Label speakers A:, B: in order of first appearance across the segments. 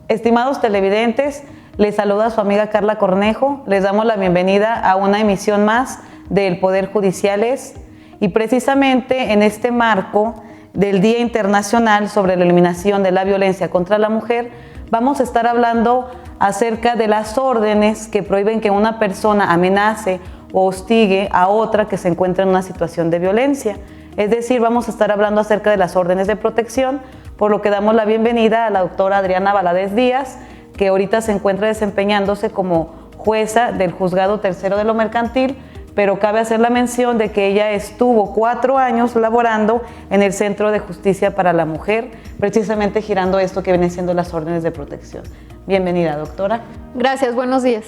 A: Estimados televidentes, les saluda su amiga Carla Cornejo. Les damos la bienvenida a una emisión más del Poder Judiciales y precisamente en este marco del Día Internacional sobre la Eliminación de la Violencia contra la Mujer, vamos a estar hablando acerca de las órdenes que prohíben que una persona amenace o hostigue a otra que se encuentra en una situación de violencia. Es decir, vamos a estar hablando acerca de las órdenes de protección, por lo que damos la bienvenida a la doctora Adriana Valadez Díaz, que ahorita se encuentra desempeñándose como jueza del Juzgado Tercero de lo Mercantil, pero cabe hacer la mención de que ella estuvo 4 años laborando en el Centro de Justicia para la Mujer, precisamente girando esto que vienen siendo las órdenes de protección. Bienvenida, doctora.
B: Gracias, buenos días.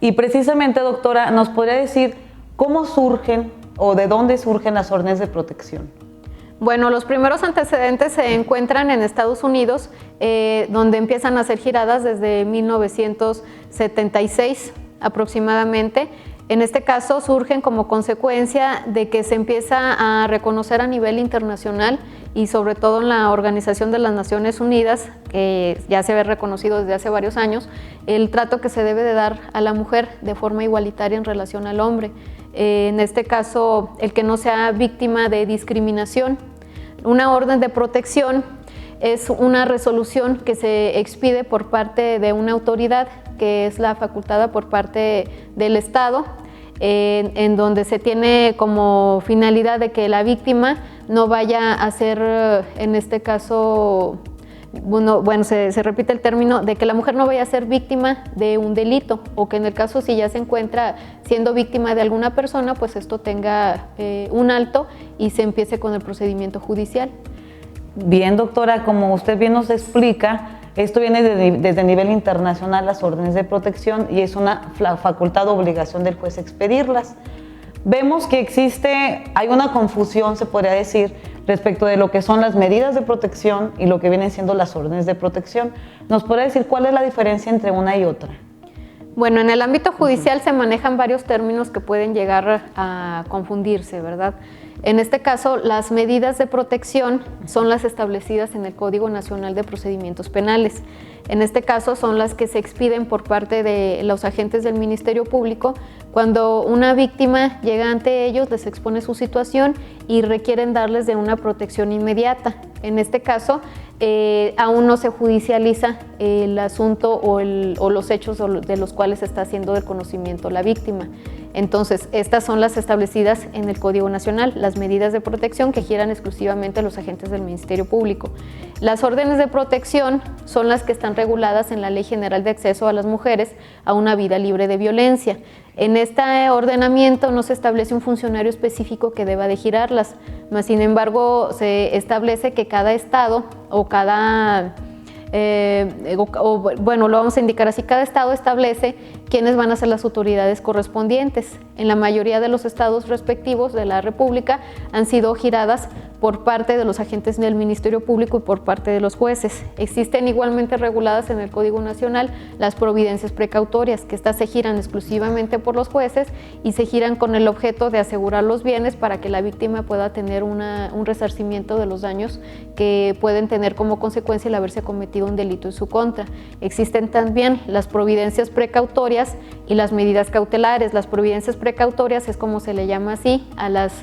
A: Y precisamente, doctora, ¿nos podría decir cómo surgen o de dónde surgen las órdenes de protección?
B: Bueno, los primeros antecedentes se encuentran en Estados Unidos, donde empiezan a ser giradas desde 1976 aproximadamente. En este caso surgen como consecuencia de que se empieza a reconocer a nivel internacional y sobre todo en la Organización de las Naciones Unidas, que ya se ve reconocido desde hace varios años, el trato que se debe de dar a la mujer de forma igualitaria en relación al hombre. En este caso, el que no sea víctima de discriminación. Una orden de protección es una resolución que se expide por parte de una autoridad que es la facultada por parte del Estado, en donde se tiene como finalidad de que la víctima no vaya a ser, en este caso, se repite el término de que la mujer no vaya a ser víctima de un delito, o que en el caso si ya se encuentra siendo víctima de alguna persona, pues esto tenga un alto y se empiece con el procedimiento judicial.
A: Bien, doctora, como usted bien nos explica, esto viene desde el nivel internacional, las órdenes de protección, y es una facultad o obligación del juez expedirlas. Vemos que hay una confusión, se podría decir, respecto de lo que son las medidas de protección y lo que vienen siendo las órdenes de protección. ¿Nos podría decir cuál es la diferencia entre una y otra?
B: Bueno, en el ámbito judicial se manejan varios términos que pueden llegar a confundirse, ¿verdad? En este caso, las medidas de protección son las establecidas en el Código Nacional de Procedimientos Penales. En este caso, son las que se expiden por parte de los agentes del Ministerio Público cuando una víctima llega ante ellos, les expone su situación y requieren darles de una protección inmediata. En este caso, aún no se judicializa el asunto o los hechos de los cuales está haciendo del conocimiento la víctima. Entonces, estas son las establecidas en el Código Nacional, las medidas de protección que giran exclusivamente a los agentes del Ministerio Público. Las órdenes de protección son las que están reguladas en la Ley General de Acceso a las Mujeres a una vida libre de violencia. En este ordenamiento no se establece un funcionario específico que deba de girarlas, mas sin embargo se establece que cada estado o lo vamos a indicar así, cada estado establece quiénes van a ser las autoridades correspondientes. En la mayoría de los estados respectivos de la República han sido giradas por parte de los agentes del Ministerio Público y por parte de los jueces. Existen igualmente reguladas en el Código Nacional las providencias precautorias, que estas se giran exclusivamente por los jueces y se giran con el objeto de asegurar los bienes para que la víctima pueda tener un resarcimiento de los daños que pueden tener como consecuencia el haberse cometido un delito en su contra. Existen también las providencias precautorias y las medidas cautelares. Las providencias precautorias es como se le llama así a las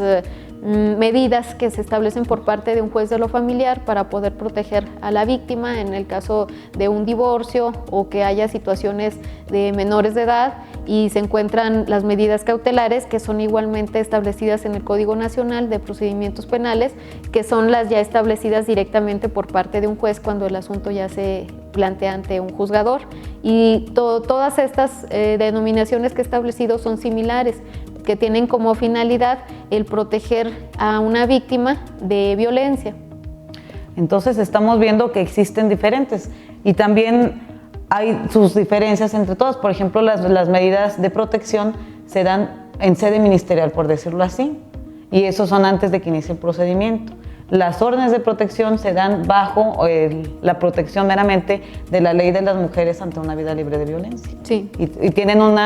B: medidas que se establecen por parte de un juez de lo familiar para poder proteger a la víctima en el caso de un divorcio o que haya situaciones de menores de edad, y se encuentran las medidas cautelares que son igualmente establecidas en el Código Nacional de Procedimientos Penales, que son las ya establecidas directamente por parte de un juez cuando el asunto ya se plantea ante un juzgador, y todas estas denominaciones que he establecido son similares, que tienen como finalidad el proteger a una víctima de violencia.
A: Entonces estamos viendo que existen diferentes y también hay sus diferencias entre todas. Por ejemplo, las medidas de protección se dan en sede ministerial, por decirlo así, y esos son antes de que inicie el procedimiento. Las órdenes de protección se dan bajo la protección meramente de la ley de las mujeres ante una vida libre de violencia.
B: Sí.
A: Y tienen un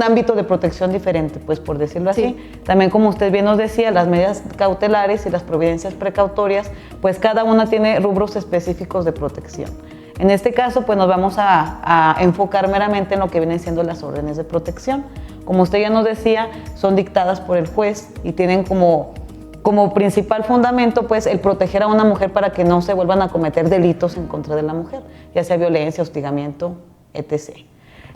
A: ámbito de protección diferente, pues por decirlo así.
B: Sí.
A: También, como usted bien nos decía, las medidas cautelares y las providencias precautorias, pues cada una tiene rubros específicos de protección. En este caso, pues nos vamos a enfocar meramente en lo que vienen siendo las órdenes de protección. Como usted ya nos decía, son dictadas por el juez y tienen como principal fundamento, pues, el proteger a una mujer para que no se vuelvan a cometer delitos en contra de la mujer, ya sea violencia, hostigamiento, etc.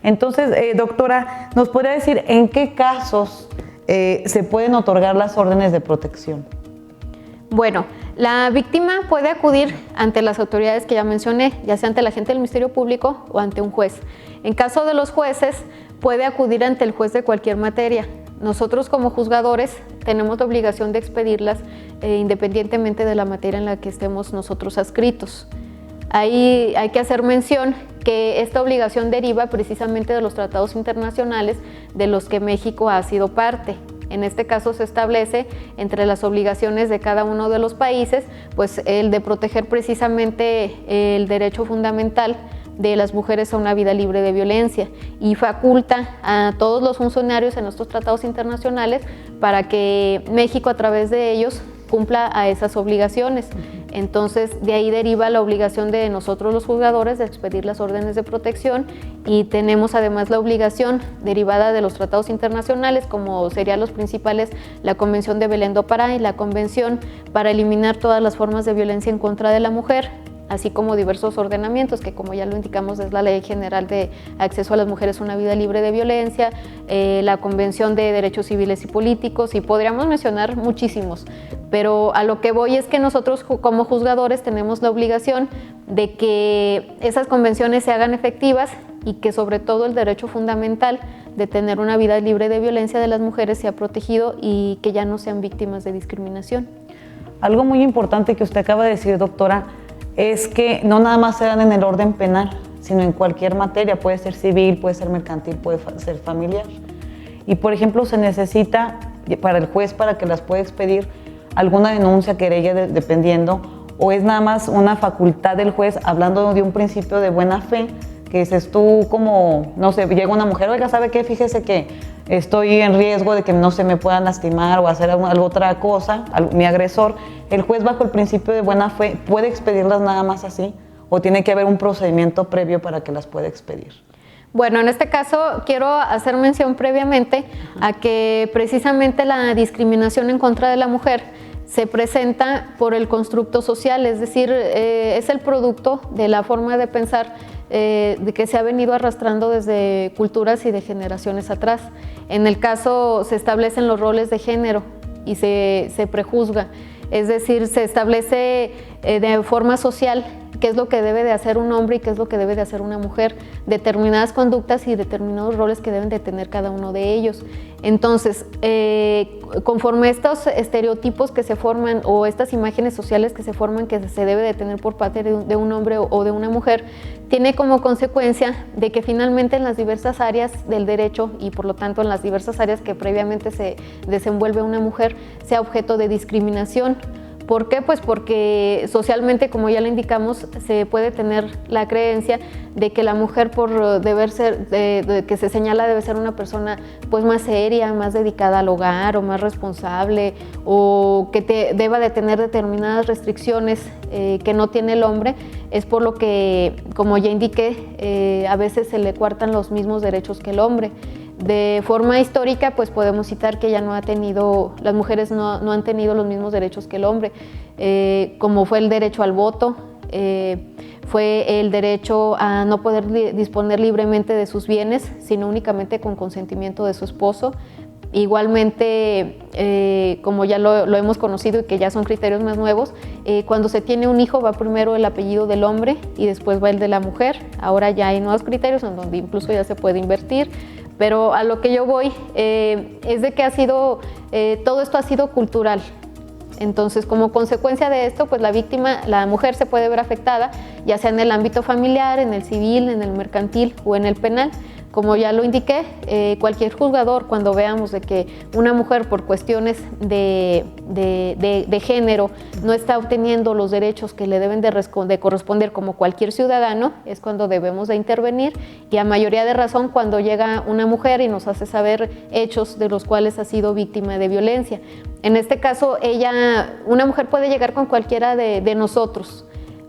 A: Entonces, doctora, ¿nos podría decir en qué casos se pueden otorgar las órdenes de protección?
B: Bueno, la víctima puede acudir ante las autoridades que ya mencioné, ya sea ante el agente del Ministerio Público o ante un juez. En caso de los jueces, puede acudir ante el juez de cualquier materia. Nosotros como juzgadores tenemos la obligación de expedirlas independientemente de la materia en la que estemos nosotros adscritos. Ahí hay que hacer mención que esta obligación deriva precisamente de los tratados internacionales de los que México ha sido parte. En este caso se establece entre las obligaciones de cada uno de los países, pues el de proteger precisamente el derecho fundamental de las mujeres a una vida libre de violencia y faculta a todos los funcionarios en estos tratados internacionales para que México a través de ellos cumpla a esas obligaciones. Entonces, de ahí deriva la obligación de nosotros los juzgadores de expedir las órdenes de protección y tenemos además la obligación derivada de los tratados internacionales, como serían los principales, la Convención de Belém do Pará y la Convención para eliminar todas las formas de violencia en contra de la mujer, así como diversos ordenamientos, que como ya lo indicamos es la Ley General de Acceso a las Mujeres a una Vida Libre de Violencia, la Convención de Derechos Civiles y Políticos, y podríamos mencionar muchísimos, pero a lo que voy es que nosotros como juzgadores tenemos la obligación de que esas convenciones se hagan efectivas y que sobre todo el derecho fundamental de tener una vida libre de violencia de las mujeres sea protegido y que ya no sean víctimas de discriminación.
A: Algo muy importante que usted acaba de decir, doctora, es que no nada más se dan en el orden penal, sino en cualquier materia, puede ser civil, puede ser mercantil, puede ser familiar. Y por ejemplo, se necesita para el juez, para que las pueda expedir, alguna denuncia, querella, dependiendo, o es nada más una facultad del juez, hablando de un principio de buena fe, que dices tú como, no sé, llega una mujer, oiga, ¿sabe qué? Fíjese que estoy en riesgo de que no se me puedan lastimar o hacer alguna otra cosa, mi agresor. El juez, bajo el principio de buena fe, ¿puede expedirlas nada más así? ¿O tiene que haber un procedimiento previo para que las pueda expedir?
B: Bueno, en este caso quiero hacer mención previamente a que precisamente la discriminación en contra de la mujer se presenta por el constructo social, es decir, es el producto de la forma de pensar de que se ha venido arrastrando desde culturas y de generaciones atrás. En el caso se establecen los roles de género y se prejuzga, es decir, se establece de forma social qué es lo que debe de hacer un hombre y qué es lo que debe de hacer una mujer, determinadas conductas y determinados roles que deben de tener cada uno de ellos. Entonces, conforme estos estereotipos que se forman o estas imágenes sociales que se forman que se debe de tener por parte de un hombre o de una mujer, tiene como consecuencia de que finalmente en las diversas áreas del derecho y por lo tanto en las diversas áreas que previamente se desenvuelve una mujer, sea objeto de discriminación. ¿Por qué? Pues porque socialmente, como ya le indicamos, se puede tener la creencia de que la mujer por deber ser, que se señala debe ser una persona pues más seria, más dedicada al hogar o más responsable o que deba de tener determinadas restricciones que no tiene el hombre, es por lo que, como ya indiqué, a veces se le coartan los mismos derechos que el hombre. De forma histórica, pues podemos citar que ella no ha tenido, las mujeres no han tenido los mismos derechos que el hombre, como fue el derecho al voto, fue el derecho a no poder disponer libremente de sus bienes, sino únicamente con consentimiento de su esposo. Igualmente, como ya lo hemos conocido y que ya son criterios más nuevos, cuando se tiene un hijo va primero el apellido del hombre y después va el de la mujer. Ahora ya hay nuevos criterios en donde incluso ya se puede invertir. Pero a lo que yo voy es de que todo esto ha sido cultural. Entonces, como consecuencia de esto, pues la víctima, la mujer se puede ver afectada, ya sea en el ámbito familiar, en el civil, en el mercantil o en el penal. Como ya lo indiqué, cualquier juzgador, cuando veamos de que una mujer por cuestiones de género no está obteniendo los derechos que le deben de corresponder como cualquier ciudadano, es cuando debemos de intervenir, y a mayoría de razón cuando llega una mujer y nos hace saber hechos de los cuales ha sido víctima de violencia. En este caso, una mujer puede llegar con cualquiera de nosotros,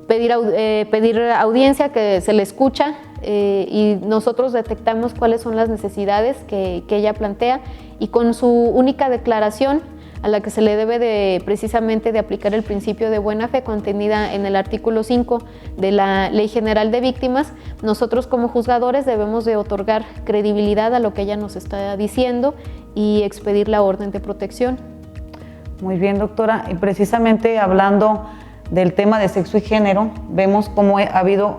B: pedir audiencia, que se le escucha y nosotros detectamos cuáles son las necesidades que ella plantea, y con su única declaración, a la que se le debe precisamente de aplicar el principio de buena fe contenida en el artículo 5 de la Ley General de Víctimas, nosotros como juzgadores debemos de otorgar credibilidad a lo que ella nos está diciendo y expedir la orden de protección.
A: Muy bien, doctora, y precisamente hablando del tema de sexo y género, vemos cómo ha habido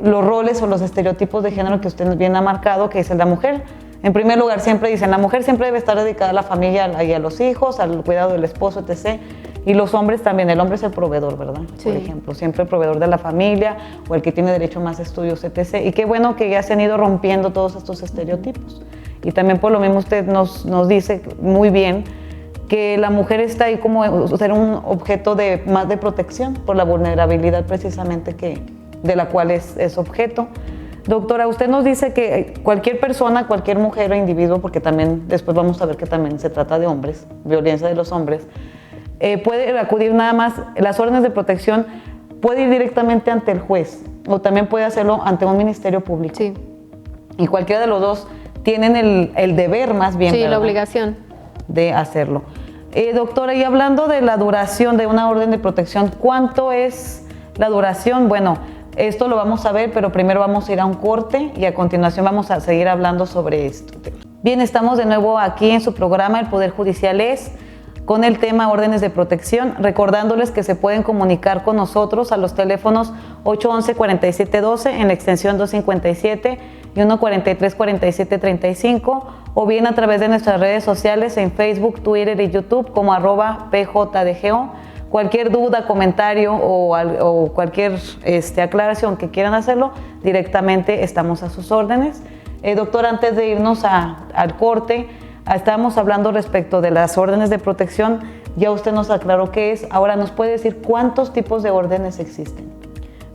A: los roles o los estereotipos de género que usted bien ha marcado, que es el de la mujer. En primer lugar, siempre dicen, la mujer siempre debe estar dedicada a la familia y a los hijos, al cuidado del esposo, etc. Y los hombres también, el hombre es el proveedor, ¿verdad?
B: Sí.
A: Por ejemplo, siempre el proveedor de la familia o el que tiene derecho a más estudios, etc. Y qué bueno que ya se han ido rompiendo todos estos estereotipos. Y también por lo mismo usted nos dice muy bien que la mujer está ahí como ser un objeto más de protección por la vulnerabilidad precisamente de la cual es objeto. Doctora, usted nos dice que cualquier persona, cualquier mujer o individuo, porque también después vamos a ver que también se trata de hombres, violencia de los hombres, puede acudir nada más, las órdenes de protección, puede ir directamente ante el juez o también puede hacerlo ante un ministerio público.
B: Sí.
A: Y cualquiera de los dos tienen el deber más bien,
B: sí,
A: ¿verdad?,
B: la obligación
A: de hacerlo. Doctora, y hablando de la duración de una orden de protección, ¿cuánto es la duración? Bueno, esto lo vamos a ver, pero primero vamos a ir a un corte y a continuación vamos a seguir hablando sobre esto. Bien, estamos de nuevo aquí en su programa El Poder Judicial es, con el tema órdenes de protección, recordándoles que se pueden comunicar con nosotros a los teléfonos 811-4712 en la extensión 257 y 143-4735, o bien a través de nuestras redes sociales en Facebook, Twitter y YouTube como @PJDGO. Cualquier duda, comentario o cualquier aclaración que quieran hacerlo, directamente estamos a sus órdenes. Doctor, antes de irnos al corte, estábamos hablando respecto de las órdenes de protección, ya usted nos aclaró qué es. Ahora, ¿nos puede decir cuántos tipos de órdenes existen?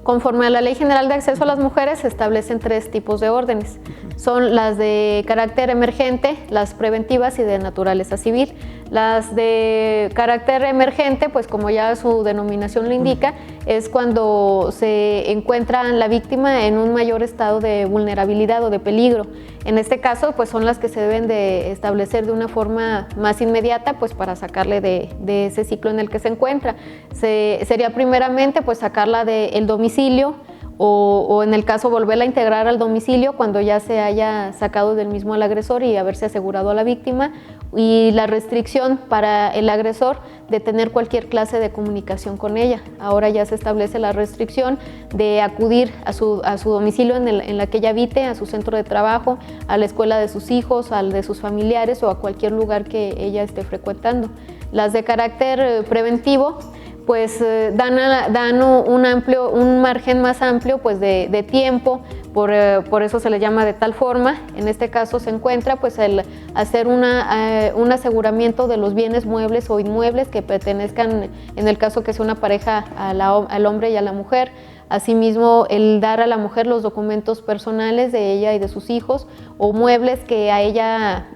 B: Conforme a la Ley General de Acceso a las Mujeres, se establecen 3 tipos de órdenes. Son las de carácter emergente, las preventivas y de naturaleza civil. Las de carácter emergente, pues como ya su denominación lo indica, es cuando se encuentra la víctima en un mayor estado de vulnerabilidad o de peligro. En este caso, pues son las que se deben de establecer de una forma más inmediata, pues para sacarle de ese ciclo en el que se encuentra. Sería primeramente pues sacarla del domicilio, o en el caso volverla a integrar al domicilio cuando ya se haya sacado del mismo al agresor y haberse asegurado a la víctima, y la restricción para el agresor de tener cualquier clase de comunicación con ella. Ahora ya se establece la restricción de acudir a su domicilio en la que ella habite, a su centro de trabajo, a la escuela de sus hijos, al de sus familiares o a cualquier lugar que ella esté frecuentando. Las de carácter preventivo pues dan un margen más amplio pues de tiempo, por eso se le llama de tal forma. En este caso se encuentra pues el hacer un aseguramiento de los bienes muebles o inmuebles que pertenezcan, en el caso que sea una pareja, al hombre y a la mujer. Asimismo, el dar a la mujer los documentos personales de ella y de sus hijos, o muebles que a ella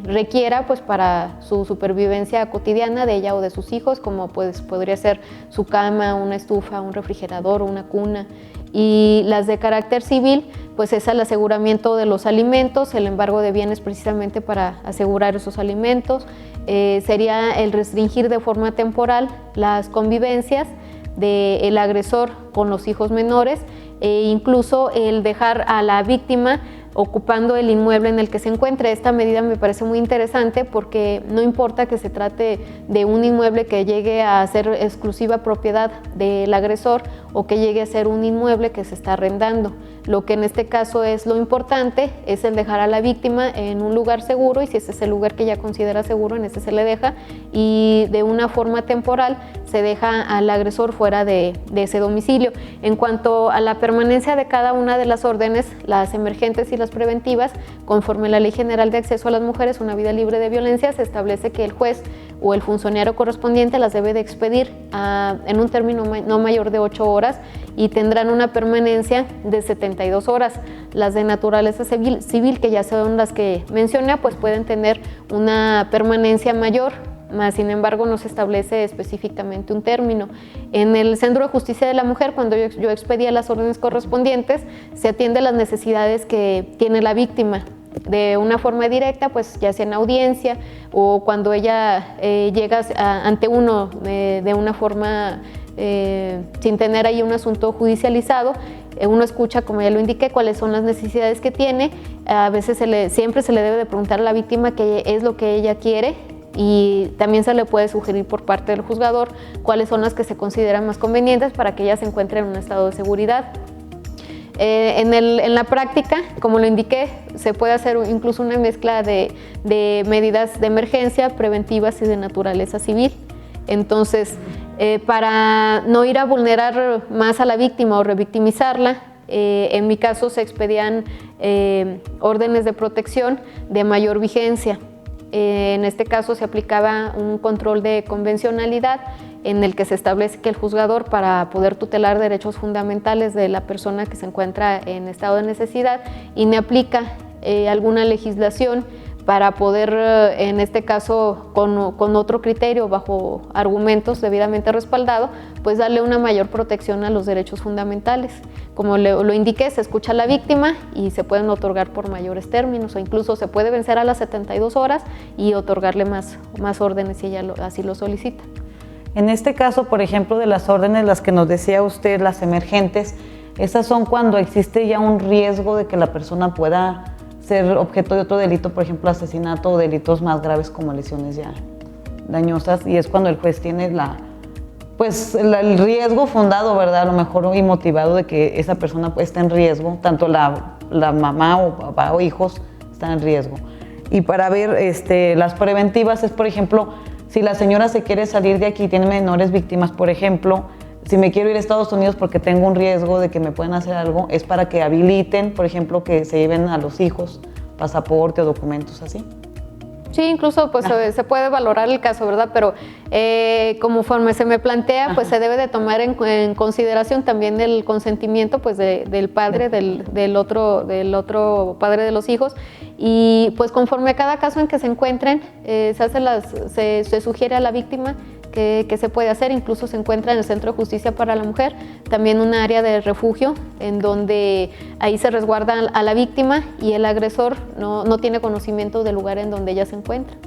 B: requiera pues para su supervivencia cotidiana de ella o de sus hijos, como pues podría ser su cama, una estufa, un refrigerador o una cuna. Y las de carácter civil, pues es el aseguramiento de los alimentos, el embargo de bienes precisamente para asegurar esos alimentos. Sería el restringir de forma temporal las convivencias del agresor con los hijos menores, e incluso el dejar a la víctima ocupando el inmueble en el que se encuentre. Esta medida me parece muy interesante porque no importa que se trate de un inmueble que llegue a ser exclusiva propiedad del agresor o que llegue a ser un inmueble que se está arrendando. Lo que en este caso es lo importante es el dejar a la víctima en un lugar seguro, y si ese es el lugar que ella considera seguro, en ese se le deja, y de una forma temporal se deja al agresor fuera de ese domicilio. En cuanto a la permanencia de cada una de las órdenes, las emergentes y las preventivas, conforme a la Ley General de Acceso a las Mujeres, una vida libre de violencia, se establece que el juez o el funcionario correspondiente las debe de expedir en un término no mayor de 8 horas y tendrán una permanencia de 72 horas. Las de naturaleza civil, que ya son las que mencioné, pues pueden tener una permanencia mayor, mas sin embargo no se establece específicamente un término. En el Centro de Justicia de la Mujer, cuando yo expedía las órdenes correspondientes, se atiende las necesidades que tiene la víctima de una forma directa, pues ya sea en audiencia o cuando ella llega ante uno de una forma sin tener ahí un asunto judicializado. Uno escucha, como ya lo indiqué, cuáles son las necesidades que tiene. A veces siempre se le debe de preguntar a la víctima qué es lo que ella quiere, y también se le puede sugerir por parte del juzgador cuáles son las que se consideran más convenientes para que ella se encuentre en un estado de seguridad. En la práctica, como lo indiqué, se puede hacer incluso una mezcla de medidas de emergencia, preventivas y de naturaleza civil. Entonces, para no ir a vulnerar más a la víctima o revictimizarla, en mi caso se expedían órdenes de protección de mayor vigencia. En este caso se aplicaba un control de convencionalidad en el que se establece que el juzgador, para poder tutelar derechos fundamentales de la persona que se encuentra en estado de necesidad, y me aplica alguna legislación para poder, en este caso, con otro criterio, bajo argumentos debidamente respaldados, pues darle una mayor protección a los derechos fundamentales. Como lo indiqué, se escucha a la víctima y se pueden otorgar por mayores términos, o incluso se puede vencer a las 72 horas y otorgarle más órdenes si ella así lo solicita.
A: En este caso, por ejemplo, de las órdenes, las que nos decía usted, las emergentes, esas son cuando existe ya un riesgo de que la persona pueda ser objeto de otro delito, por ejemplo, asesinato o delitos más graves como lesiones ya dañosas, y es cuando el juez tiene el riesgo fundado, ¿verdad? A lo mejor y motivado de que esa persona está en riesgo, tanto la mamá o papá o hijos están en riesgo. Y para ver las preventivas es, por ejemplo, si la señora se quiere salir de aquí, tiene menores víctimas, por ejemplo, si me quiero ir a Estados Unidos porque tengo un riesgo de que me puedan hacer algo, es para que habiliten, por ejemplo, que se lleven a los hijos pasaporte o documentos así.
B: Sí, incluso pues se puede valorar el caso, ¿verdad? Pero conforme se me plantea, pues se debe de tomar en consideración también el consentimiento pues del padre, del otro padre de los hijos, y pues conforme a cada caso en que se encuentren, se sugiere a la víctima que se puede hacer. Incluso se encuentra en el Centro de Justicia para la Mujer también un área de refugio en donde ahí se resguarda a la víctima y el agresor no tiene conocimiento del lugar en donde ella se encuentra.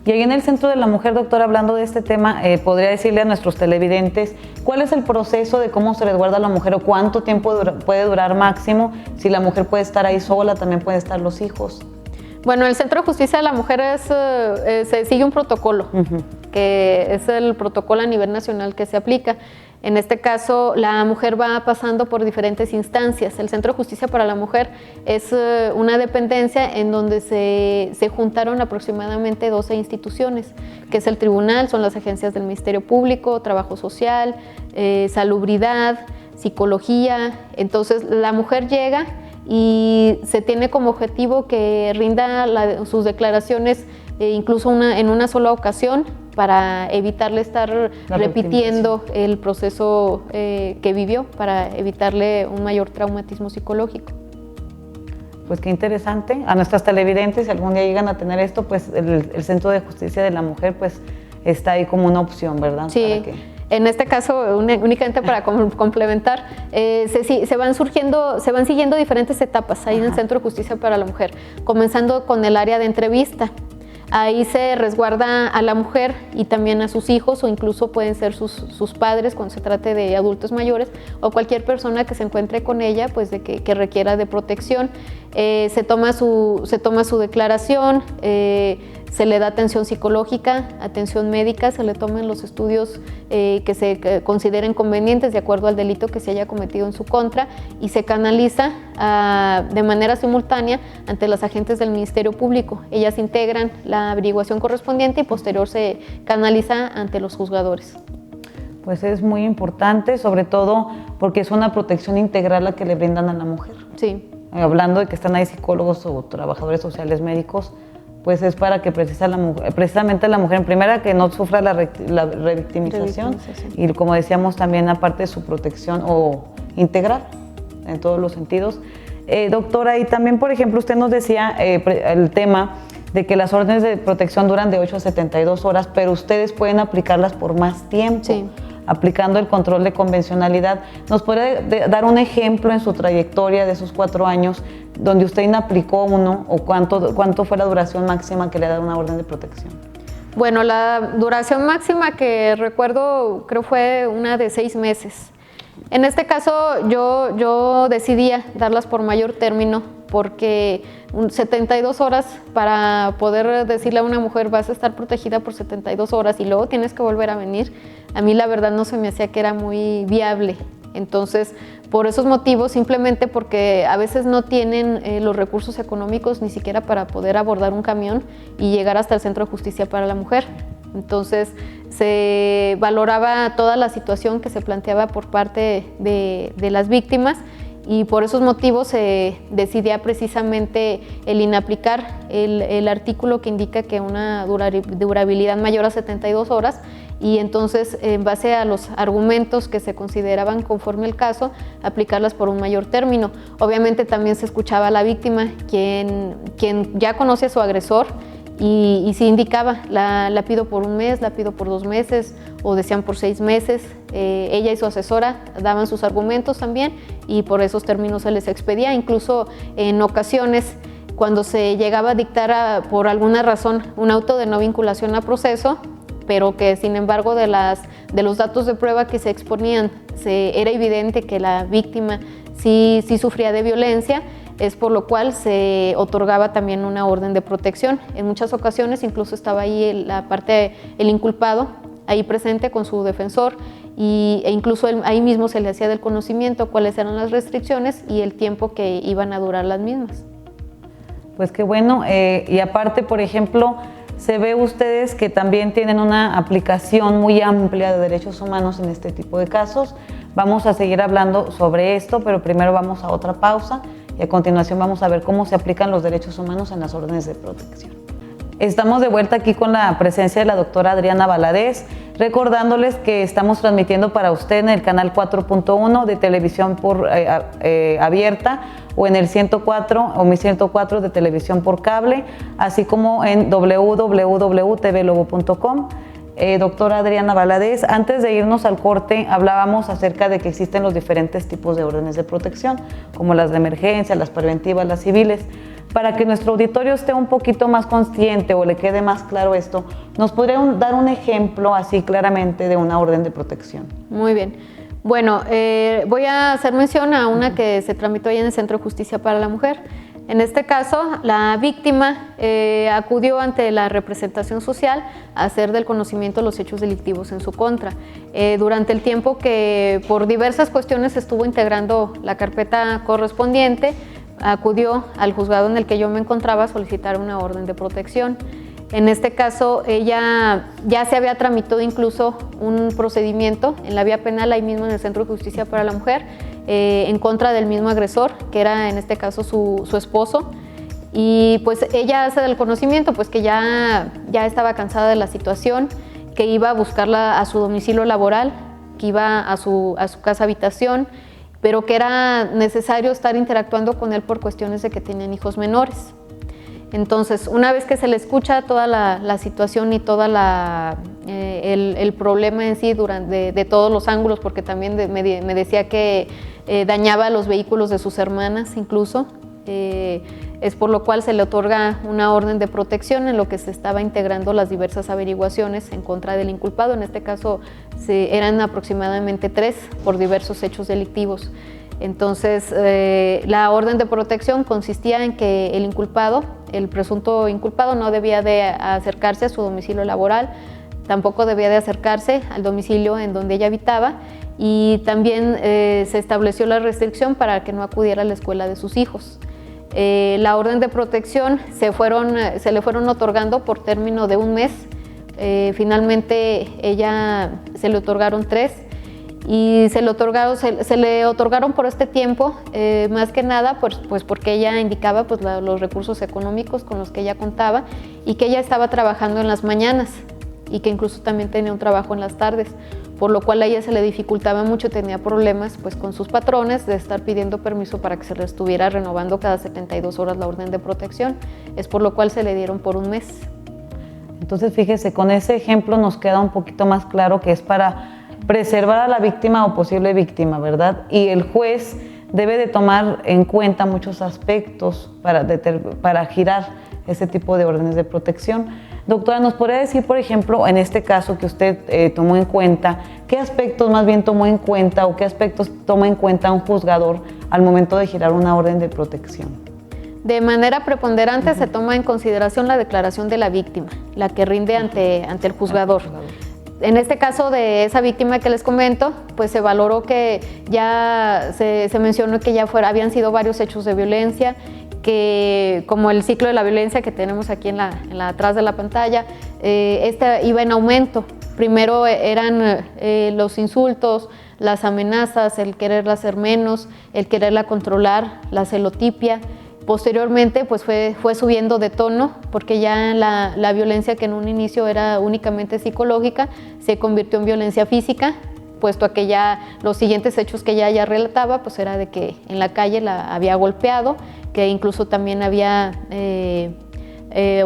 A: Y ahí en el Centro de la Mujer, doctora, hablando de este tema, podría decirle a nuestros televidentes cuál es el proceso de cómo se resguarda a la mujer o cuánto tiempo puede durar máximo, si la mujer puede estar ahí sola, también pueden estar los hijos.
B: Bueno, el Centro de Justicia de la Mujer se sigue un protocolo, que es el protocolo a nivel nacional que se aplica. En este caso, la mujer va pasando por diferentes instancias. El Centro de Justicia para la Mujer es una dependencia en donde se juntaron aproximadamente 12 instituciones, que es el tribunal, son las agencias del Ministerio Público, Trabajo Social, Salubridad, Psicología. Entonces, la mujer llega y se tiene como objetivo que rinda sus declaraciones incluso en una sola ocasión, para evitarle estar repitiendo el proceso que vivió, para evitarle un mayor traumatismo psicológico.
A: Pues qué interesante. A nuestras televidentes, si algún día llegan a tener esto, pues el Centro de Justicia de la Mujer pues está ahí como una opción, ¿verdad?
B: Sí. En este caso, únicamente para complementar, se van siguiendo diferentes etapas ahí en el Centro de Justicia para la Mujer, comenzando con el área de entrevista. Ahí se resguarda a la mujer y también a sus hijos, o incluso pueden ser sus padres cuando se trate de adultos mayores, o cualquier persona que se encuentre con ella, pues que requiera de protección. Se toma su declaración, se le da atención psicológica, atención médica, se le toman los estudios que se consideren convenientes de acuerdo al delito que se haya cometido en su contra, y se canaliza de manera simultánea ante los agentes del Ministerio Público. Ellas integran la averiguación correspondiente y posterior se canaliza ante los juzgadores.
A: Pues es muy importante, sobre todo porque es una protección integral la que le brindan a la mujer.
B: Sí.
A: Hablando de que están ahí psicólogos o trabajadores sociales médicos, pues es para que precisamente la mujer, en primera, que no sufra la revictimización, y como decíamos también, aparte de su protección o integral en todos los sentidos. Doctora, y también, por ejemplo, usted nos decía el tema de que las órdenes de protección duran de 8 a 72 horas, pero ustedes pueden aplicarlas por más tiempo.
B: Sí.
A: Aplicando el control de convencionalidad. ¿Nos puede dar un ejemplo en su trayectoria de esos 4 años donde usted inaplicó uno o cuánto fue la duración máxima que le da una orden de protección?
B: Bueno, la duración máxima que recuerdo creo fue una de 6 meses. En este caso yo decidía darlas por mayor término porque 72 horas para poder decirle a una mujer vas a estar protegida por 72 horas y luego tienes que volver a venir, a mí la verdad no se me hacía que era muy viable. Entonces, por esos motivos, simplemente porque a veces no tienen los recursos económicos ni siquiera para poder abordar un camión y llegar hasta el Centro de Justicia para la Mujer. Entonces, se valoraba toda la situación que se planteaba por parte de las víctimas y por esos motivos se decidía precisamente el inaplicar el artículo que indica que una durabilidad mayor a 72 horas y entonces en base a los argumentos que se consideraban conforme el caso, aplicarlas por un mayor término. Obviamente también se escuchaba a la víctima, quien ya conoce a su agresor y sí indicaba, la pido por 1 mes, la pido por 2 meses o decían por 6 meses. Ella y su asesora daban sus argumentos también y por esos términos se les expedía. Incluso en ocasiones cuando se llegaba a dictar por alguna razón un auto de no vinculación a proceso, pero que sin embargo de los datos de prueba que se exponían era evidente que la víctima sí sufría de violencia, es por lo cual se otorgaba también una orden de protección. En muchas ocasiones incluso estaba ahí el inculpado, ahí presente con su defensor e incluso ahí mismo se le hacía del conocimiento cuáles eran las restricciones y el tiempo que iban a durar las mismas.
A: Pues qué bueno, y aparte, por ejemplo, se ve ustedes que también tienen una aplicación muy amplia de derechos humanos en este tipo de casos. Vamos a seguir hablando sobre esto, pero primero vamos a otra pausa y a continuación vamos a ver cómo se aplican los derechos humanos en las órdenes de protección. Estamos de vuelta aquí con la presencia de la doctora Adriana Valadez, recordándoles que estamos transmitiendo para usted en el canal 4.1 de televisión por abierta o en el 104 o 1104 de televisión por cable, así como en www.tvlobo.com. Doctora Adriana Valadez, antes de irnos al corte hablábamos acerca de que existen los diferentes tipos de órdenes de protección, como las de emergencia, las preventivas, las civiles. Para que nuestro auditorio esté un poquito más consciente o le quede más claro esto, ¿nos podrían dar un ejemplo así claramente de una orden de protección?
B: Muy bien. Bueno, voy a hacer mención a una que se tramitó ahí en el Centro de Justicia para la Mujer. En este caso, la víctima acudió ante la representación social a hacer del conocimiento los hechos delictivos en su contra. Durante el tiempo que por diversas cuestiones estuvo integrando la carpeta correspondiente, acudió al juzgado en el que yo me encontraba a solicitar una orden de protección. En este caso, ella ya se había tramitado incluso un procedimiento en la vía penal, ahí mismo en el Centro de Justicia para la Mujer, en contra del mismo agresor, que era en este caso su esposo. Y pues ella hace del conocimiento pues que ya estaba cansada de la situación, que iba a buscarla a su domicilio laboral, que iba a su casa habitación, pero que era necesario estar interactuando con él por cuestiones de que tenían hijos menores. Entonces, una vez que se le escucha toda la situación y todo el problema en sí de todos los ángulos, porque también me decía que dañaba los vehículos de sus hermanas incluso, es por lo cual se le otorga una orden de protección en lo que se estaba integrando las diversas averiguaciones en contra del inculpado. En este caso eran aproximadamente 3 por diversos hechos delictivos. Entonces, la orden de protección consistía en que el presunto inculpado, no debía de acercarse a su domicilio laboral, tampoco debía de acercarse al domicilio en donde ella habitaba y también se estableció la restricción para que no acudiera a la escuela de sus hijos. La orden de protección se le fueron otorgando por término de 1 mes. Finalmente se le otorgaron 3 y se le otorgaron por este tiempo, más que nada pues porque ella indicaba pues los recursos económicos con los que ella contaba y que ella estaba trabajando en las mañanas y que incluso también tenía un trabajo en las tardes, por lo cual a ella se le dificultaba mucho, tenía problemas pues con sus patrones de estar pidiendo permiso para que se le estuviera renovando cada 72 horas la orden de protección, es por lo cual se le dieron por un mes.
A: Entonces, fíjese, con ese ejemplo nos queda un poquito más claro que es para preservar a la víctima o posible víctima, ¿verdad? Y el juez debe de tomar en cuenta muchos aspectos para girar ese tipo de órdenes de protección. Doctora, ¿nos podría decir, por ejemplo, en este caso que usted tomó en cuenta, qué aspectos más bien tomó en cuenta o qué aspectos toma en cuenta un juzgador al momento de girar una orden de protección?
B: De manera preponderante se toma en consideración la declaración de la víctima, la que rinde ante el juzgador. En este caso de esa víctima que les comento, pues se valoró que ya se mencionó que ya habían sido varios hechos de violencia, que como el ciclo de la violencia que tenemos aquí atrás de la pantalla, esta iba en aumento. Primero eran los insultos, las amenazas, el quererla hacer menos, el quererla controlar, la celotipia. Posteriormente pues fue subiendo de tono porque ya la violencia que en un inicio era únicamente psicológica se convirtió en violencia física, puesto a que ya los siguientes hechos que ella relataba pues era de que en la calle la había golpeado, que incluso también había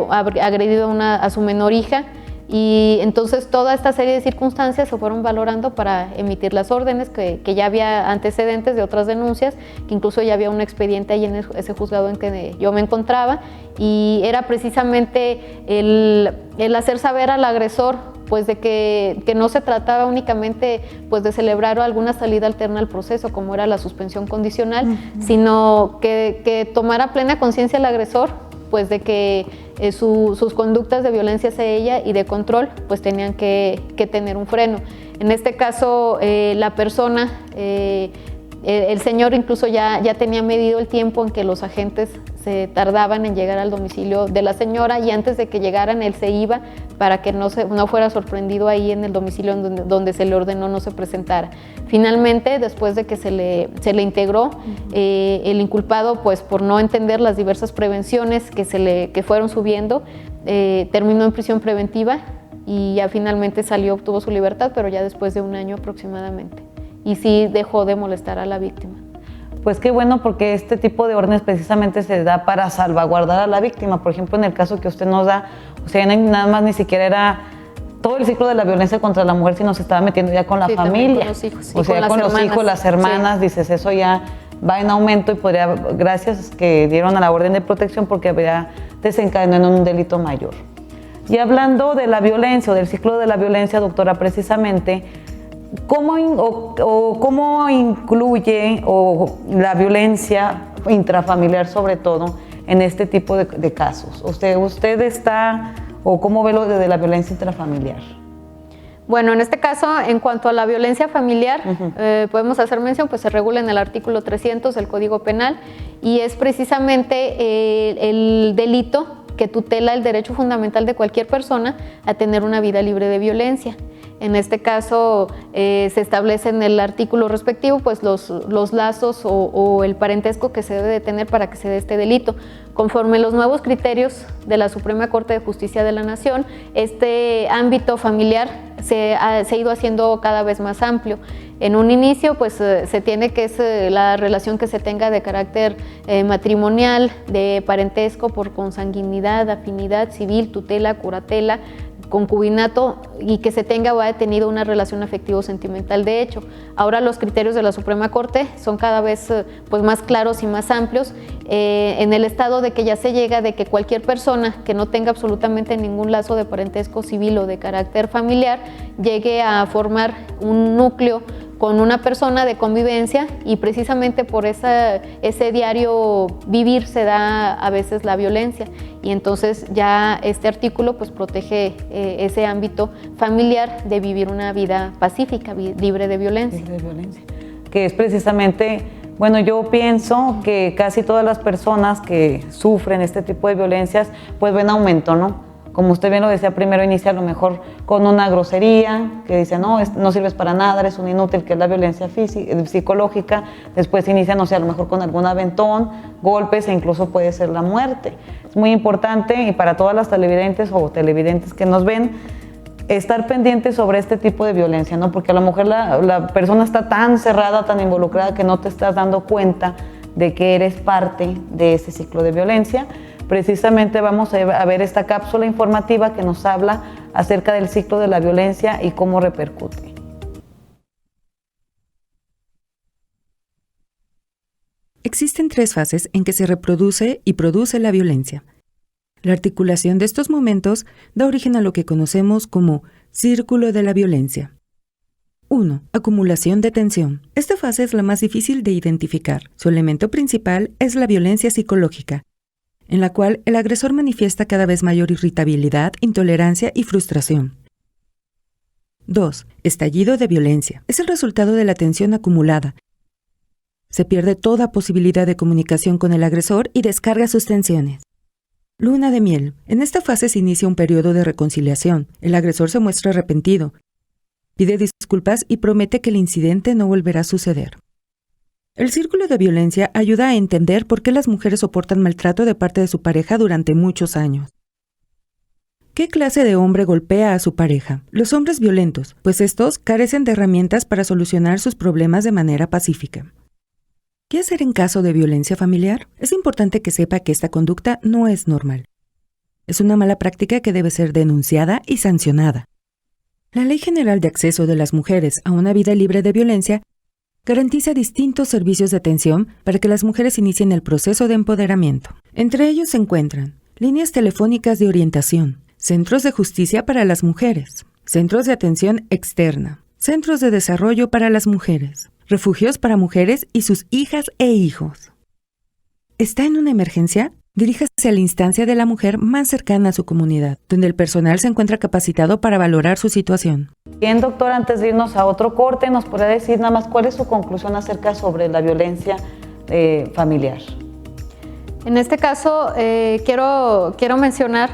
B: agredido a su menor hija. Y entonces toda esta serie de circunstancias se fueron valorando para emitir las órdenes, que ya había antecedentes de otras denuncias, que incluso ya había un expediente ahí en ese juzgado en que yo me encontraba, y era precisamente el hacer saber al agresor pues de que no se trataba únicamente pues de celebrar alguna salida alterna al proceso como era la suspensión condicional, sino que tomara plena conciencia el agresor pues de que sus conductas de violencia hacia ella y de control pues tenían que tener un freno. En este caso la persona, el señor incluso ya tenía medido el tiempo en que los agentes se tardaban en llegar al domicilio de la señora, y antes de que llegaran él se iba para que no fuera sorprendido ahí en el domicilio donde se le ordenó no se presentara. Finalmente, después de que se le integró, el inculpado, pues por no entender las diversas prevenciones que fueron subiendo, terminó en prisión preventiva y ya finalmente obtuvo su libertad, pero ya después de un año aproximadamente. Y sí dejó de molestar a la víctima.
A: Pues qué bueno, porque este tipo de órdenes precisamente se da para salvaguardar a la víctima. Por ejemplo, en el caso que usted nos da, o sea, nada más ni siquiera era todo el ciclo de la violencia contra la mujer, sino se estaba metiendo ya con la familia.
B: Con los hijos,
A: o sea, con los hijos, las hermanas, sí. Dices, eso ya va en aumento y podría, gracias que dieron a la orden de protección, porque habría desencadenado en un delito mayor. Y hablando de la violencia o del ciclo de la violencia, doctora, precisamente, ¿cómo incluye la violencia intrafamiliar sobre todo en este tipo de casos? ¿Usted está o cómo ve lo de la violencia intrafamiliar?
B: Bueno, en este caso, en cuanto a la violencia familiar, podemos hacer mención, pues se regula en el artículo 300 del Código Penal y es precisamente el delito que tutela el derecho fundamental de cualquier persona a tener una vida libre de violencia. En este caso se establece en el artículo respectivo pues los lazos o el parentesco que se debe de tener para que se dé este delito. Conforme los nuevos criterios de la Suprema Corte de Justicia de la Nación, este ámbito familiar se ha ido haciendo cada vez más amplio. En un inicio pues se tiene que es la relación que se tenga de carácter matrimonial, de parentesco por consanguinidad, afinidad civil, tutela, curatela, concubinato y que se tenga o haya tenido una relación afectivo-sentimental de hecho. Ahora los criterios de la Suprema Corte son cada vez pues más claros y más amplios en el estado de que ya se llega de que cualquier persona que no tenga absolutamente ningún lazo de parentesco civil o de carácter familiar llegue a formar un núcleo con una persona de convivencia y precisamente por ese diario vivir se da a veces la violencia y entonces ya este artículo pues protege ese ámbito familiar de vivir una vida pacífica, libre de violencia.
A: Libre de violencia, que es precisamente, bueno, yo pienso que casi todas las personas que sufren este tipo de violencias pues ven aumento, ¿no? Como usted bien lo decía, primero inicia a lo mejor con una grosería, que dice, no, no sirves para nada, eres un inútil, que es la violencia psicológica. Después inicia, no sé, a lo mejor con algún aventón, golpes e incluso puede ser la muerte. Es muy importante y para todas las televidentes o televidentes que nos ven, estar pendiente sobre este tipo de violencia, ¿no? Porque a lo mejor la persona está tan cerrada, tan involucrada que no te estás dando cuenta de que eres parte de ese ciclo de violencia. Precisamente vamos a ver esta cápsula informativa que nos habla acerca del ciclo de la violencia y cómo repercute.
C: Existen 3 fases en que se reproduce y produce la violencia. La articulación de estos momentos da origen a lo que conocemos como círculo de la violencia. 1. Acumulación de tensión. Esta fase es la más difícil de identificar. Su elemento principal es la violencia psicológica, en la cual el agresor manifiesta cada vez mayor irritabilidad, intolerancia y frustración. 2. Estallido de violencia. Es el resultado de la tensión acumulada. Se pierde toda posibilidad de comunicación con el agresor y descarga sus tensiones. Luna de miel. En esta fase se inicia un periodo de reconciliación. El agresor se muestra arrepentido, pide disculpas y promete que el incidente no volverá a suceder. El círculo de violencia ayuda a entender por qué las mujeres soportan maltrato de parte de su pareja durante muchos años. ¿Qué clase de hombre golpea a su pareja? Los hombres violentos, pues estos carecen de herramientas para solucionar sus problemas de manera pacífica. ¿Qué hacer en caso de violencia familiar? Es importante que sepa que esta conducta no es normal. Es una mala práctica que debe ser denunciada y sancionada. La Ley General de Acceso de las Mujeres a una Vida Libre de Violencia garantiza distintos servicios de atención para que las mujeres inicien el proceso de empoderamiento. Entre ellos se encuentran líneas telefónicas de orientación, centros de justicia para las mujeres, centros de atención externa, centros de desarrollo para las mujeres, refugios para mujeres y sus hijas e hijos. ¿Está en una emergencia? Diríjase a la instancia de la mujer más cercana a su comunidad, donde el personal se encuentra capacitado para valorar su situación.
A: Bien, doctora, antes de irnos a otro corte, ¿nos podría decir nada más cuál es su conclusión acerca sobre la violencia familiar?
B: En este caso, quiero mencionar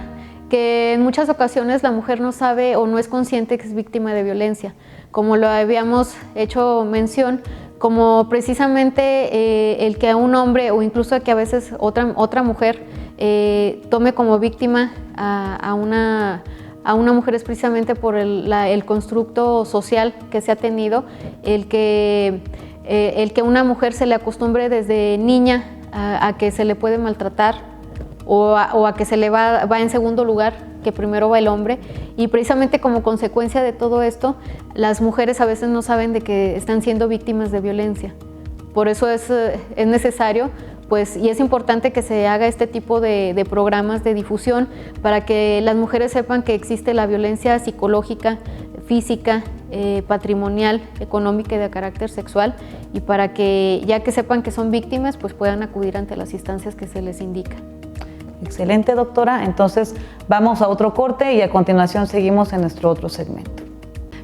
B: que en muchas ocasiones la mujer no sabe o no es consciente que es víctima de violencia, como lo habíamos hecho mención, como precisamente el que a un hombre o incluso que a veces otra mujer tome como víctima a una mujer es precisamente por el constructo social que se ha tenido, el que una mujer se le acostumbre desde niña a que se le puede maltratar o a que se le va en segundo lugar, que primero va el hombre, y precisamente como consecuencia de todo esto, las mujeres a veces no saben de que están siendo víctimas de violencia. Por eso es necesario, pues, y es importante que se haga este tipo de programas de difusión para que las mujeres sepan que existe la violencia psicológica, física, patrimonial, económica y de carácter sexual, y para que, ya que sepan que son víctimas, pues puedan acudir ante las instancias que se les indica.
A: Excelente, doctora. Entonces vamos a otro corte y a continuación seguimos en nuestro otro segmento.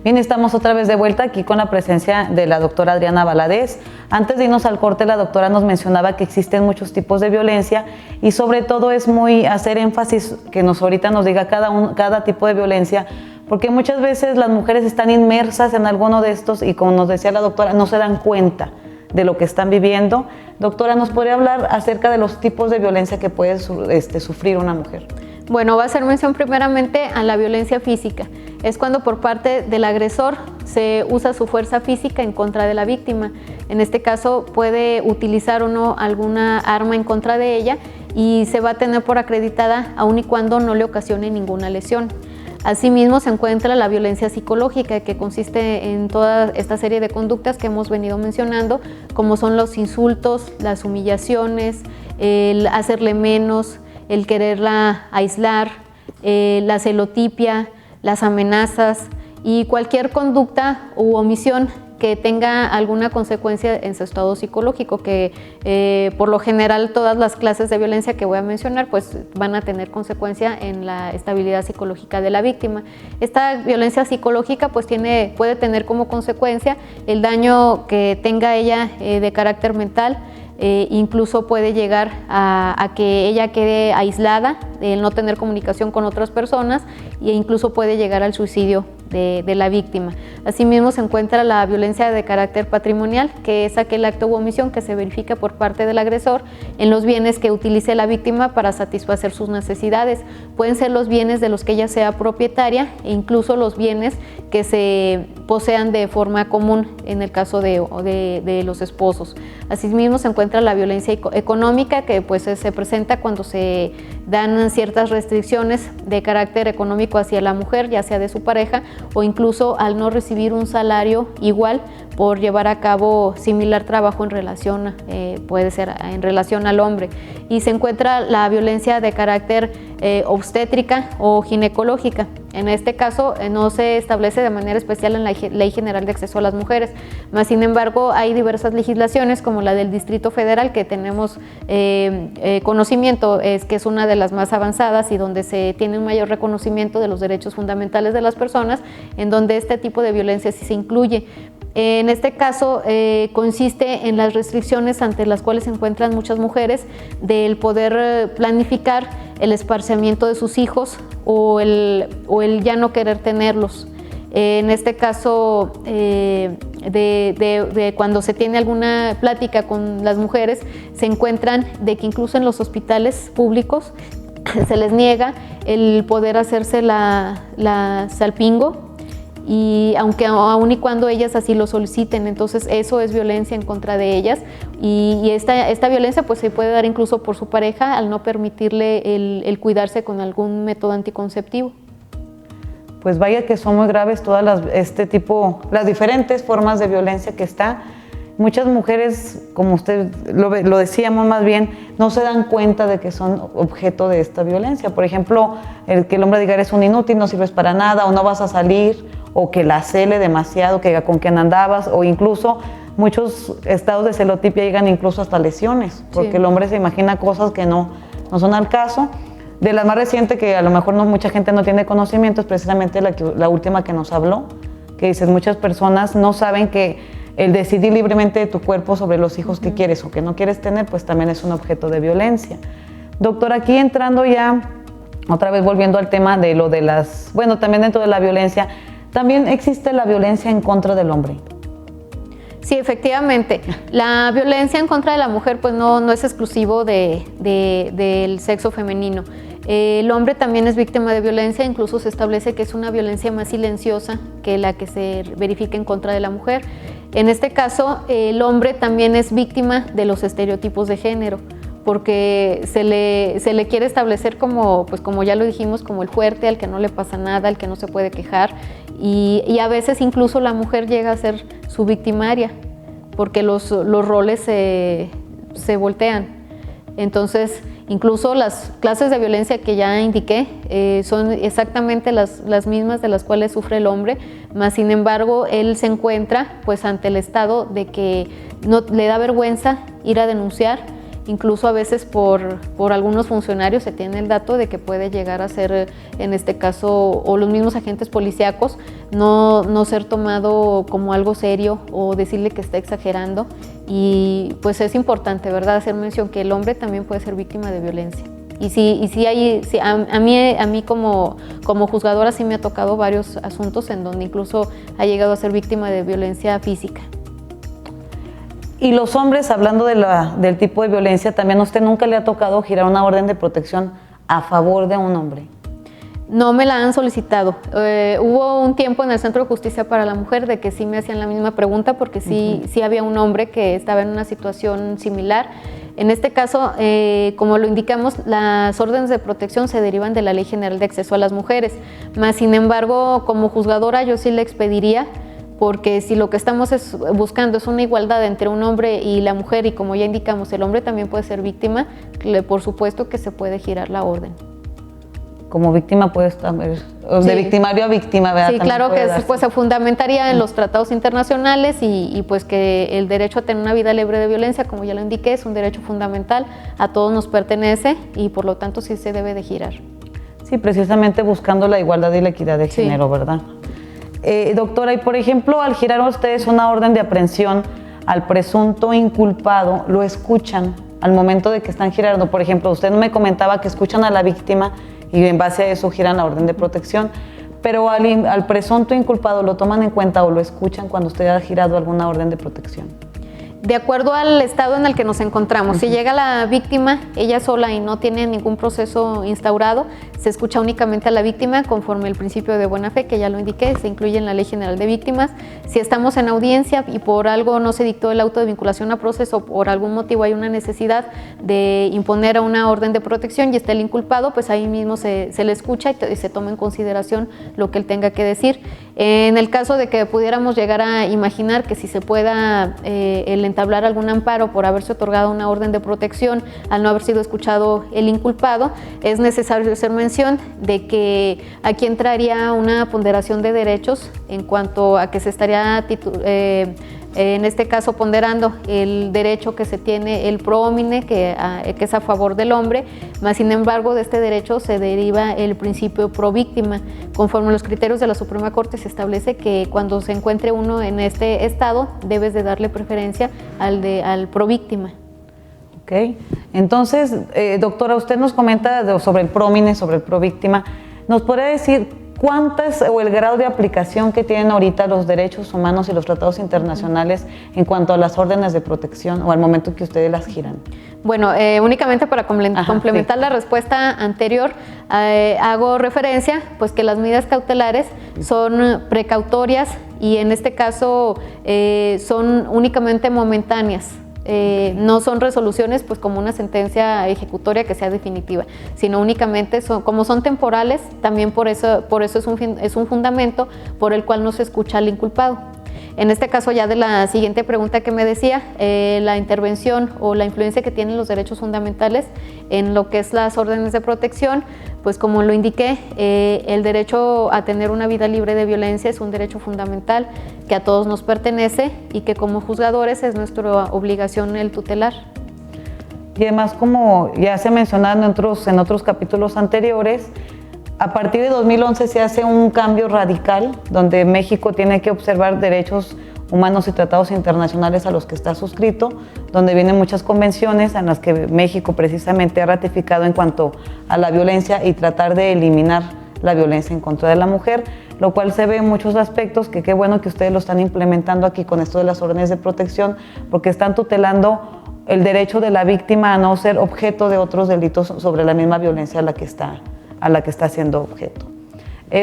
A: Bien, estamos otra vez de vuelta aquí con la presencia de la doctora Adriana Valadez. Antes de irnos al corte, la doctora nos mencionaba que existen muchos tipos de violencia y sobre todo es muy hacer énfasis que ahorita nos diga cada tipo de violencia, porque muchas veces las mujeres están inmersas en alguno de estos y, como nos decía la doctora, no se dan cuenta de lo que están viviendo. Doctora, ¿nos podría hablar acerca de los tipos de violencia que puede sufrir una mujer?
B: Bueno, va a hacer mención primeramente a la violencia física. Es cuando por parte del agresor se usa su fuerza física en contra de la víctima. En este caso puede utilizar o no alguna arma en contra de ella y se va a tener por acreditada aun y cuando no le ocasione ninguna lesión. Asimismo se encuentra la violencia psicológica, que consiste en toda esta serie de conductas que hemos venido mencionando, como son los insultos, las humillaciones, el hacerle menos, el quererla aislar, la celotipia, las amenazas y cualquier conducta u omisión que tenga alguna consecuencia en su estado psicológico, que por lo general todas las clases de violencia que voy a mencionar pues van a tener consecuencia en la estabilidad psicológica de la víctima. Esta violencia psicológica pues puede tener como consecuencia el daño que tenga ella de carácter mental, incluso puede llegar a que ella quede aislada, el no tener comunicación con otras personas, e incluso puede llegar al suicidio de la víctima. Asimismo, se encuentra la violencia de carácter patrimonial, que es aquel acto u omisión que se verifica por parte del agresor en los bienes que utilice la víctima para satisfacer sus necesidades. Pueden ser los bienes de los que ella sea propietaria e incluso los bienes que se posean de forma común en el caso de los esposos. Asimismo, se encuentra la violencia económica, que pues se presenta cuando se dan ciertas restricciones de carácter económico hacia la mujer, ya sea de su pareja o incluso al no recibir un salario igual por llevar a cabo similar trabajo en relación, puede ser en relación al hombre. Y se encuentra la violencia de carácter obstétrica o ginecológica. En este caso no se establece de manera especial en la Ley General de Acceso a las Mujeres, mas sin embargo hay diversas legislaciones como la del Distrito Federal que tenemos conocimiento, que es una de las más avanzadas y donde se tiene un mayor reconocimiento de los derechos fundamentales de las personas, en donde este tipo de violencia sí se incluye. En este caso consiste en las restricciones ante las cuales se encuentran muchas mujeres del poder planificar el esparcimiento de sus hijos o el ya no querer tenerlos. En este caso, cuando se tiene alguna plática con las mujeres, se encuentran de que incluso en los hospitales públicos se les niega el poder hacerse la salpingo, y aun y cuando ellas así lo soliciten. Entonces eso es violencia en contra de ellas, y esta violencia pues se puede dar incluso por su pareja al no permitirle el cuidarse con algún método anticonceptivo.
A: Pues vaya que son muy graves todas las diferentes formas de violencia que está. Muchas mujeres, como usted lo decíamos más bien, no se dan cuenta de que son objeto de esta violencia. Por ejemplo, que el hombre diga eres un inútil, no sirves para nada, o no vas a salir, o que la cele demasiado, que diga con quién andabas, o incluso muchos estados de celotipia llegan incluso hasta lesiones, porque sí, el hombre se imagina cosas que no son al caso. De la más reciente, que a lo mejor mucha gente no tiene conocimiento, es precisamente la última que nos habló, que dices, muchas personas no saben que el decidir libremente de tu cuerpo sobre los hijos que quieres o que no quieres tener, pues también es un objeto de violencia. Doctor, aquí entrando ya, otra vez volviendo al tema de también dentro de la violencia, también existe la violencia en contra del hombre.
B: Sí, efectivamente. La violencia en contra de la mujer pues no es exclusivo del sexo femenino. El hombre también es víctima de violencia, incluso se establece que es una violencia más silenciosa que la que se verifica en contra de la mujer. En este caso, el hombre también es víctima de los estereotipos de género, porque se le quiere establecer como ya lo dijimos, como el fuerte, al que no le pasa nada, al que no se puede quejar, y a veces incluso la mujer llega a ser su victimaria, porque los roles se voltean. Entonces, incluso las clases de violencia que ya indiqué son exactamente las mismas de las cuales sufre el hombre, mas sin embargo él se encuentra pues ante el estado de que no le da vergüenza ir a denunciar. Incluso a veces por algunos funcionarios se tiene el dato de que puede llegar a ser, en este caso, o los mismos agentes policíacos, no ser tomado como algo serio o decirle que está exagerando. Y pues es importante, ¿verdad?, hacer mención que el hombre también puede ser víctima de violencia. A mí como juzgadora sí me ha tocado varios asuntos en donde incluso ha llegado a ser víctima de violencia física.
A: Y los hombres, hablando del tipo de violencia, también a usted nunca le ha tocado girar una orden de protección a favor de un hombre.
B: No me la han solicitado. Hubo un tiempo en el Centro de Justicia para la Mujer de que sí me hacían la misma pregunta, porque sí había un hombre que estaba en una situación similar. En este caso, como lo indicamos, las órdenes de protección se derivan de la Ley General de Acceso a las Mujeres. Mas, sin embargo, como juzgadora yo sí le expediría, porque si lo que estamos buscando es una igualdad entre un hombre y la mujer, y como ya indicamos, el hombre también puede ser víctima, por supuesto que se puede girar la orden.
A: Como víctima puede estar, de
B: sí,
A: victimario a víctima, ¿verdad?
B: Sí, claro que pues se fundamentaría en los tratados internacionales y pues que el derecho a tener una vida libre de violencia, como ya lo indiqué, es un derecho fundamental, a todos nos pertenece y por lo tanto sí se debe de girar.
A: Sí, precisamente buscando la igualdad y la equidad de género, ¿verdad? Doctora, y por ejemplo, al girar a ustedes una orden de aprehensión al presunto inculpado, ¿lo escuchan al momento de que están girando? Por ejemplo, usted me comentaba que escuchan a la víctima y en base a eso giran la orden de protección, pero al presunto inculpado lo toman en cuenta o lo escuchan cuando usted ha girado alguna orden de protección.
B: De acuerdo al estado en el que nos encontramos, si llega la víctima ella sola y no tiene ningún proceso instaurado, se escucha únicamente a la víctima conforme el principio de buena fe, que ya lo indiqué, se incluye en la Ley General de Víctimas. Si estamos en audiencia y por algo no se dictó el auto de vinculación a proceso, o por algún motivo hay una necesidad de imponer una orden de protección y está el inculpado, pues ahí mismo se le escucha y se toma en consideración lo que él tenga que decir. En el caso de que pudiéramos llegar a imaginar que si se pueda el entablar algún amparo por haberse otorgado una orden de protección al no haber sido escuchado el inculpado, es necesario hacer mención de que aquí entraría una ponderación de derechos en cuanto a que se estaría en este caso ponderando el derecho que se tiene el pro homine, que es a favor del hombre, más sin embargo de este derecho se deriva el principio pro víctima. Conforme a los criterios de la Suprema Corte se establece que cuando se encuentre uno en este estado debes de darle preferencia al pro víctima.
A: Ok, entonces doctora, usted nos comenta sobre el pro homine, sobre el pro víctima. ¿Nos podría decir cuántas o el grado de aplicación que tienen ahorita los derechos humanos y los tratados internacionales en cuanto a las órdenes de protección o al momento que ustedes las giran?
B: Bueno, únicamente para complementar la respuesta anterior, hago referencia pues que las medidas cautelares son precautorias y en este caso son únicamente momentáneas. No son resoluciones pues como una sentencia ejecutoria que sea definitiva, sino únicamente como son temporales, también por eso es un fundamento por el cual no se escucha al inculpado. En este caso ya de la siguiente pregunta que me decía, la intervención o la influencia que tienen los derechos fundamentales en lo que es las órdenes de protección, pues como lo indiqué, el derecho a tener una vida libre de violencia es un derecho fundamental que a todos nos pertenece y que como juzgadores es nuestra obligación el tutelar.
A: Y además, como ya se ha mencionado en otros capítulos anteriores, a partir de 2011 se hace un cambio radical donde México tiene que observar derechos humanos y tratados internacionales a los que está suscrito, donde vienen muchas convenciones en las que México precisamente ha ratificado en cuanto a la violencia y tratar de eliminar la violencia en contra de la mujer, lo cual se ve en muchos aspectos que qué bueno que ustedes lo están implementando aquí con esto de las órdenes de protección, porque están tutelando el derecho de la víctima a no ser objeto de otros delitos sobre la misma violencia a la que está siendo objeto.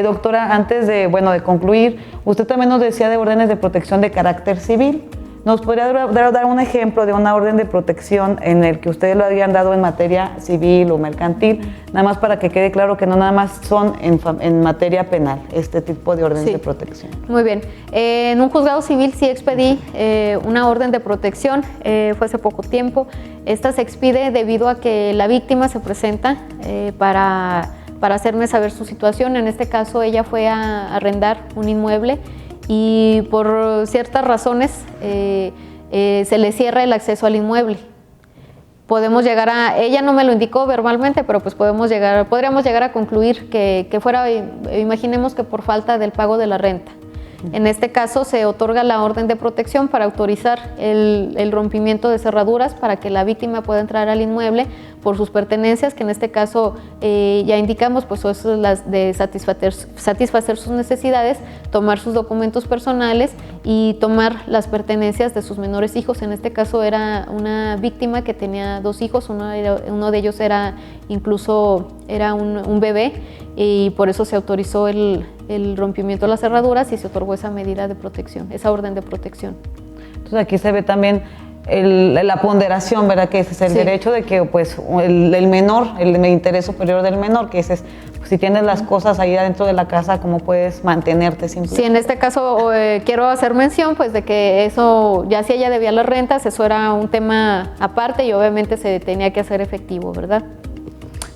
A: Doctora, antes de concluir, usted también nos decía de órdenes de protección de carácter civil. ¿Nos podría dar un ejemplo de una orden de protección en el que ustedes lo habían dado en materia civil o mercantil? Nada más para que quede claro que no nada más son en materia penal este tipo de órdenes de protección.
B: Muy bien. En un juzgado civil sí expedí una orden de protección, fue hace poco tiempo. Esta se expide debido a que la víctima se presenta para hacerme saber su situación. En este caso ella fue a arrendar un inmueble y por ciertas razones se le cierra el acceso al inmueble. Podemos llegar ella no me lo indicó verbalmente, pero pues podríamos llegar a concluir que fuera, imaginemos que por falta del pago de la renta. En este caso se otorga la orden de protección para autorizar el rompimiento de cerraduras para que la víctima pueda entrar al inmueble por sus pertenencias, que en este caso ya indicamos, pues son las de satisfacer sus necesidades, tomar sus documentos personales y tomar las pertenencias de sus menores hijos. En este caso era una víctima que tenía 2 hijos, uno de ellos era un bebé y por eso se autorizó el rompimiento de las cerraduras y se otorgó esa medida de protección, esa orden de protección.
A: Entonces aquí se ve también la ponderación, ¿verdad? Que ese es el derecho de que pues el menor, el interés superior del menor, que ese es, pues, si tienes las cosas ahí adentro de la casa, ¿cómo puedes mantenerte simplemente?
B: Sí, en este caso quiero hacer mención pues de que eso, ya si ella debía las rentas, eso era un tema aparte y obviamente se tenía que hacer efectivo, ¿verdad?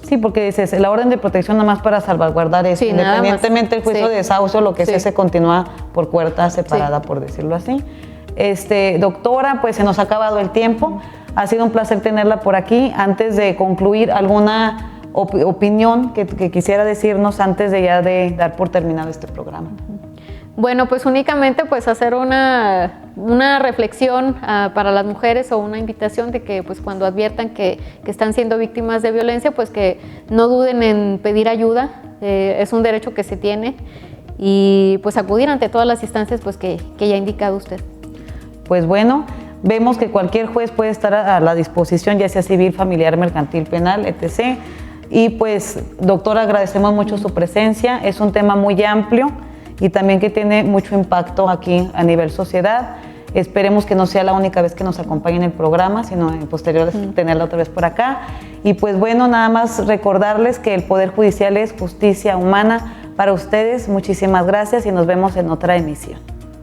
A: Sí, porque dices, la orden de protección nada más para salvaguardar eso, independientemente del juicio de desahucio, lo que se continúa por puerta separada, por decirlo así. Doctora, pues se nos ha acabado el tiempo, ha sido un placer tenerla por aquí. Antes de concluir, ¿alguna opinión que quisiera decirnos antes de dar por terminado este programa?
B: Bueno, pues únicamente pues hacer una reflexión para las mujeres o una invitación de que pues cuando adviertan que están siendo víctimas de violencia, pues que no duden en pedir ayuda, es un derecho que se tiene y pues acudir ante todas las instancias pues que ya ha indicado usted.
A: Pues bueno, vemos que cualquier juez puede estar a la disposición, ya sea civil, familiar, mercantil, penal, etc. Y pues, doctora, agradecemos mucho su presencia. Es un tema muy amplio y también que tiene mucho impacto aquí a nivel sociedad. Esperemos que no sea la única vez que nos acompañe en el programa, sino en posteriores tenerla otra vez por acá. Y pues bueno, nada más recordarles que el Poder Judicial es justicia humana para ustedes. Muchísimas gracias y nos vemos en otra emisión.